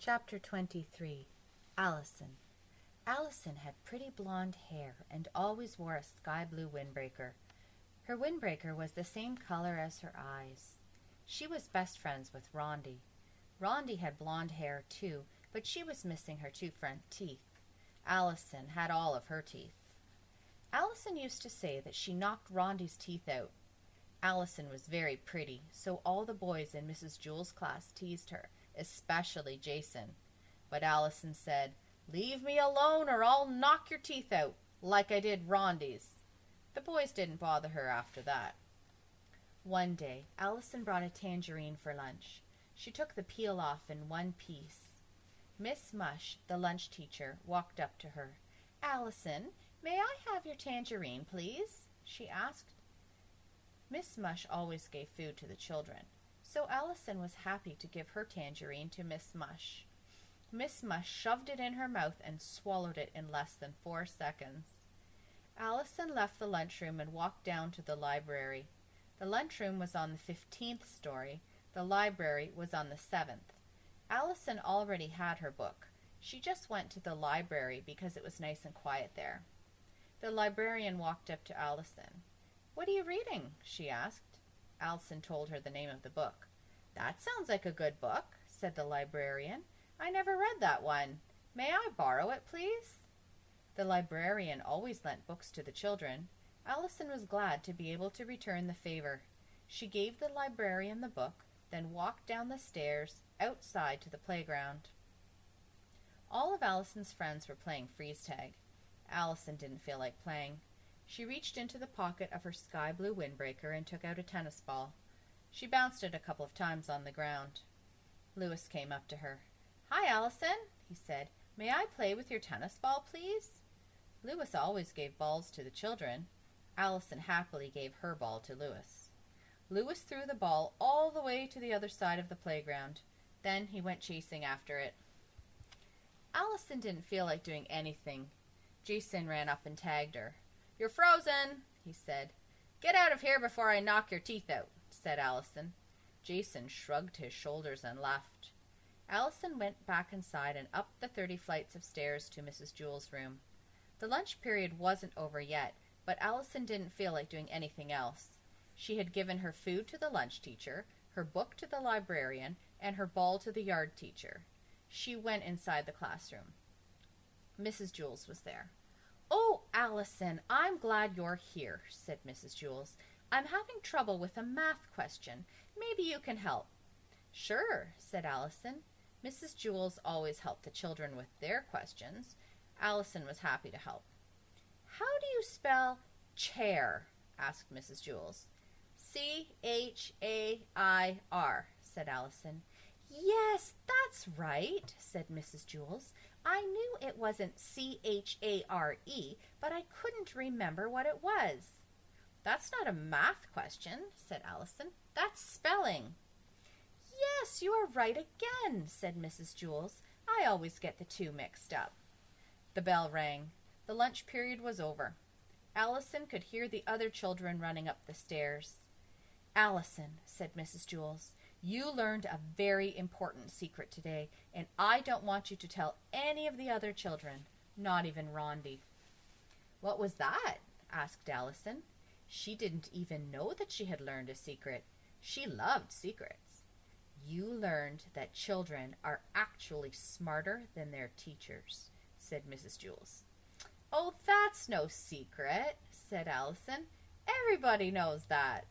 Chapter 23. Allison. Allison had pretty blonde hair and always wore a sky blue windbreaker. Her windbreaker was the same color as her eyes. She was best friends with Rondi. Rondi had blonde hair too, but she was missing her two front teeth. Allison had all of her teeth. Allison used to say that she knocked Rondi's teeth out. Allison was very pretty, so all the boys in Mrs. Jewell's class teased her, especially Jason. But Allison said, "Leave me alone or I'll knock your teeth out, like I did Rondi's." The boys didn't bother her after that. One day, Allison brought a tangerine for lunch. She took the peel off in one piece. Miss Mush, the lunch teacher, walked up to her. "Allison, may I have your tangerine, please?" she asked. Miss Mush always gave food to the children, so Allison was happy to give her tangerine to Miss Mush. Miss Mush shoved it in her mouth and swallowed it in less than 4 seconds. Allison left the lunchroom and walked down to the library. The lunchroom was on the 15th story. The library was on the 7th. Allison already had her book. She just went to the library because it was nice and quiet there. The librarian walked up to Allison. "What are you reading?" she asked. Allison told her the name of the book. "That sounds like a good book," said the librarian. "I never read that one. May I borrow it, please?" The librarian always lent books to the children. Allison was glad to be able to return the favor. She gave the librarian the book, then walked down the stairs outside to the playground. All of Allison's friends were playing freeze tag. Allison didn't feel like playing. She reached into the pocket of her sky blue windbreaker and took out a tennis ball. She bounced it a couple of times on the ground. Louis came up to her. "Hi, Allison," he said. "May I play with your tennis ball, please?" Louis always gave balls to the children. Allison happily gave her ball to Louis. Louis threw the ball all the way to the other side of the playground. Then he went chasing after it. Allison didn't feel like doing anything. Jason ran up and tagged her. "You're frozen," he said. "Get out of here before I knock your teeth out," said Allison. Jason shrugged his shoulders and left. Allison went back inside and up the 30 flights of stairs to Mrs. Jewell's room. The lunch period wasn't over yet, but Allison didn't feel like doing anything else. She had given her food to the lunch teacher, her book to the librarian, and her ball to the yard teacher. She went inside the classroom. Mrs. Jewell was there. "Oh, Allison, I'm glad you're here," said Mrs. Jewell. "I'm having trouble with a math question. Maybe you can help." "Sure," said Allison. Mrs. Jewell always helped the children with their questions. Allison was happy to help. "How do you spell chair?" asked Mrs. Jewell. "Chair," said Allison. "Yes, that's right," said Mrs. Jewell. "I knew it wasn't CHARE, but I couldn't remember what it was." "That's not a math question," said Allison. "That's spelling." "Yes, you are right again," said Mrs. Jewell. "I always get the two mixed up." The bell rang. The lunch period was over. Allison could hear the other children running up the stairs. "Allison," said Mrs. Jewell, "you learned a very important secret today, and I don't want you to tell any of the other children, not even Rondi." "What was that?" asked Allison. She didn't even know that she had learned a secret. She loved secrets. "You learned that children are actually smarter than their teachers," said Mrs. Jewell. "Oh, that's no secret," said Allison. "Everybody knows that."